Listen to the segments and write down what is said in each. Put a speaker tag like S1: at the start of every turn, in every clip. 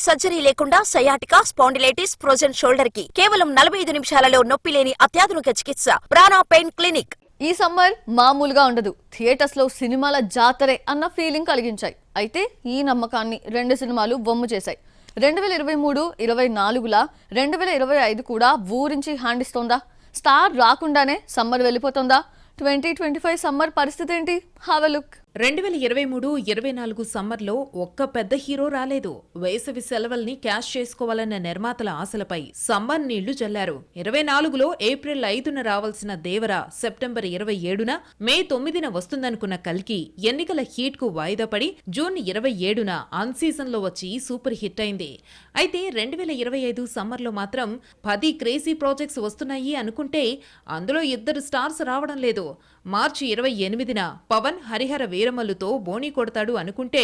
S1: Surgery లేకుండా sciatica, spondylitis, frozen shoulder కి కేవలం 45 నిమిషాలలో నొప్పి లేని అత్యాధునిక చికిత్స ప్రాణ పెయిన్ క్లినిక్.
S2: ఈ సమ్మర్ మామూలుగా ఉండదు. థియేటర్స్ లో సినిమాల జాతరే అన్న ఫీలింగ్ కలిగించాయి. అయితే ఈ నమ్మకాన్ని 2 సినిమాలు వమ్ము చేశాయి. 2023, 24లా 2025 కూడా ఊరించి హ్యాండ్ ఇస్తోందా? స్టార్ రాకుండానే సమ్మర్ వెళ్ళిపోతుందా? 2025 సమ్మర్ పరిస్థితి ఏంటి? Have a look.
S3: 2023-24 సమ్మర్లో ఒక్క పెద్ద హీరో రాలేదు. వేసవి సెలవుల్ని క్యాష్ చేసుకోవాలన్న నిర్మాతల ఆశలపై సమ్మర్ నీళ్లు జల్లారు. 24లో ఏప్రిల్ 5న రావాల్సిన దేవర సెప్టెంబర్ 27న, మే 9న వస్తుందనుకున్న కల్కి ఎన్నికల హీట్ కు వాయిదా పడి జూన్ 27న అన్ సీజన్ లో వచ్చి సూపర్ హిట్ అయింది. అయితే 2025 సమ్మర్లో మాత్రం 10 క్రేజీ ప్రాజెక్ట్స్ వస్తున్నాయి అనుకుంటే అందులో 2 స్టార్స్ రావడం లేదు. మార్చి 28న పవన్ హరిహర వీరమల్లుతో బోణీ కొడతాడు అనుకుంటే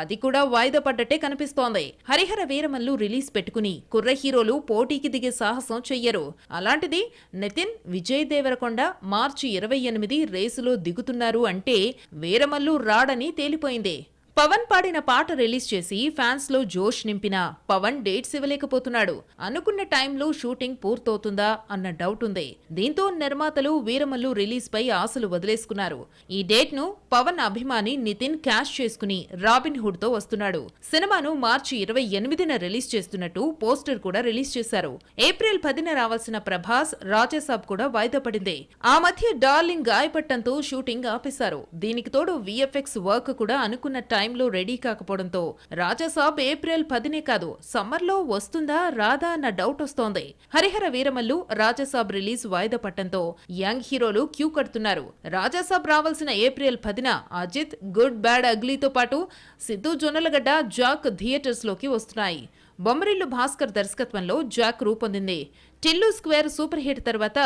S3: అది కూడా వాయిదా పడ్డట్టే కనిపిస్తోంది. హరిహర వీరమల్లు రిలీజ్ పెట్టుకుని కుర్ర హీరోలు పోటీకి దిగే సాహసం చెయ్యరు. అలాంటిది నితిన్, విజయ్ దేవరకొండ మార్చి 28 రేసులో దిగుతున్నారు అంటే వీరమల్లు రాడని తేలిపోయింది. పవన్ పాడిన పాట రిలీజ్ చేసి ఫ్యాన్స్ లో జోష్ నింపినా పవన్ డేట్స్ ఇవ్వలేకపోతున్నాడు. అనుకున్న టైంలో షూటింగ్ పూర్తవుతుందా అన్న డౌట్ ఉంది. దీంతో నిర్మాతలు వీరమల్లు రిలీజ్ పై ఆశలు వదిలేసుకున్నారు. ఈ డేట్ ను పవన్ అభిమాని నితిన్ క్యాష్ చేసుకుని రాబిన్ హుడ్ తో వస్తున్నాడు. సినిమాను మార్చి 28న రిలీజ్ చేస్తున్నట్టు పోస్టర్ కూడా రిలీజ్ చేశారు. ఏప్రిల్ 10న రావాల్సిన ప్రభాస్, రాజాసాబ్ కూడా వాయిదా పడింది. ఆ మధ్య డార్లింగ్ గాయపట్టంతో షూటింగ్ ఆపేశారు. దీనికి తోడు విఎఫ్ఎక్స్ వర్క్ కూడా అనుకున్న టైంలో రెడీ కాకపోవడంతో రాజాసాబ్ ఏప్రిల్ 10నే కాదు సమ్మర్లో వస్తుందా రాదా అన్న డౌట్ వస్తోంది. హరిహర వీరమల్లు, రాజాసాబ్ రిలీజ్ వాయిదా పట్టంతో యంగ్ హీరోలు క్యూ కడుతున్నారు. రాజాసాబ్ రావాల్సిన ఏప్రిల్ 10న అజిత్, గుడ్ బ్యాడ్ అగ్లీతో పాటు సిద్ధు జొన్నలగడ్డ, జాక్ థియేటర్స్ లోకి వస్తున్నాయి. బొమ్మరిల్లు భాస్కర్ దర్శకత్వంలో జాక్ రూపొందింది. టిల్లు స్క్వేర్ సూపర్ హిట్ తర్వాత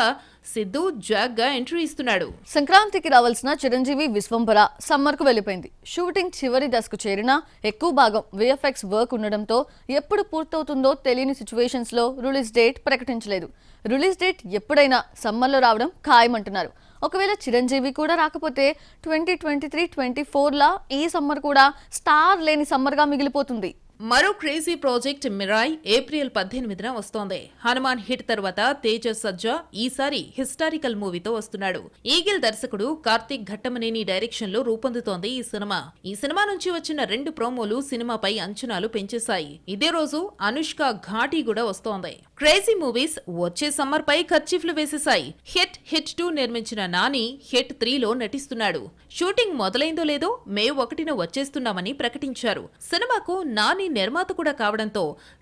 S3: సిద్ధు జాక్ గా ఎంట్రీ ఇస్తున్నాడు.
S2: సంక్రాంతికి రావాల్సిన చిరంజీవి విశ్వంభర సమ్మర్ కు వెళ్లిపోయింది. షూటింగ్ చివరి దశకు చేరినా ఎక్కువ భాగం విఎఫ్ఎక్స్ వర్క్ ఉండడంతో ఎప్పుడు పూర్తవుతుందో తెలియని సిచ్యువేషన్స్ లో రిలీజ్ డేట్ ప్రకటించలేదు. రిలీజ్ డేట్ ఎప్పుడైనా సమ్మర్ లో రావడం ఖాయమంటున్నారు. ఒకవేళ చిరంజీవి కూడా రాకపోతే 2023-24లా ఈ సమ్మర్ కూడా స్టార్ లేని సమ్మర్ గా మిగిలిపోతుంది.
S3: మరో క్రేజీ ప్రాజెక్ట్ మిరాయ్ ఏప్రిల్ 18న వస్తోంది. హనుమాన్ హిట్ తర్వాత తేజ సజ్జా ఈసారి హిస్టారికల్ మూవీతో వస్తున్నాడు. ఈగిల్ దర్శకుడు కార్తీక్ ఘట్టమనేని డైరెక్షన్ లో రూపొందుతోంది ఈ సినిమా. ఈ సినిమా నుంచి వచ్చిన 2 ప్రోమోలు సినిమాపై అంచనాలు పెంచేశాయి. ఇదే రోజు అనుష్క ఘాటీ కూడా వస్తోంది. క్రేజీ మూవీస్ వచ్చే సమ్మర్ పై ఖర్చీఫ్లు వేసేశాయి. హిట్ 2 నిర్మించిన నాని హిట్ 3లో నటిస్తున్నాడు. షూటింగ్ మొదలైందో లేదో మే 1న వచ్చేస్తున్నామని ప్రకటించారు. సినిమాకు నాని నిర్మాత కూడా కావడంతో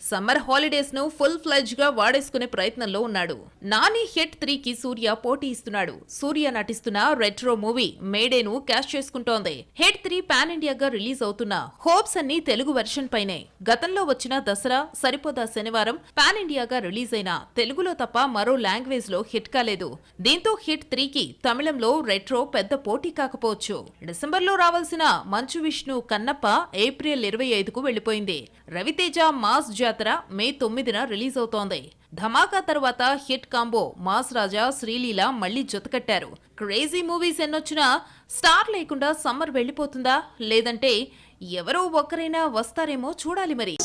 S3: సమ్మర్ హాలిడేస్ ను ఫుల్ ఫ్లెడ్జ్ గా వాడేసుకునే ప్రయత్నంలో ఉన్నాడు. నాని హిట్ 3కి సూర్య పోటీ ఇస్తున్నాడు. సూర్య నటిస్తున్న రెట్రో మూవీ మేడేను క్యాష్ చేసుకుంటోంది. హిట్ 3 పాన్ ఇండియాగా రిలీజ్ అవుతున్న హోప్స్ అన్ని తెలుగు వెర్షన్ పైనే. గతంలో వచ్చిన దసరా, సరిపోదా శనివారం పాన్ ఇండియాగా రిలీజ్ అయిన తెలుగులో తప్ప మరో లాంగ్వేజ్ లో హిట్ కాలేదు. దీంతో హిట్ 3కి తమిళంలో రెట్రో పెద్ద పోటీ కాకపోవచ్చు. డిసెంబర్ లో రావాల్సిన మంచు విష్ణు కన్నప్ప ఏప్రిల్ 25కు వెళ్లిపోయింది. రవితేజ మాస్ జాతర మే 9న రిలీజ్ అవుతోంది. ధమాకా తర్వాత హిట్ కాంబో మాస్ రాజా, శ్రీలీల మళ్లీ జతకట్టారు. క్రేజీ మూవీస్ ఎన్నొచ్చినా స్టార్ లేకుండా సమ్మర్ వెళ్లిపోతుందా, లేదంటే ఎవరో ఒక్కరైనా వస్తారేమో చూడాలి మరి.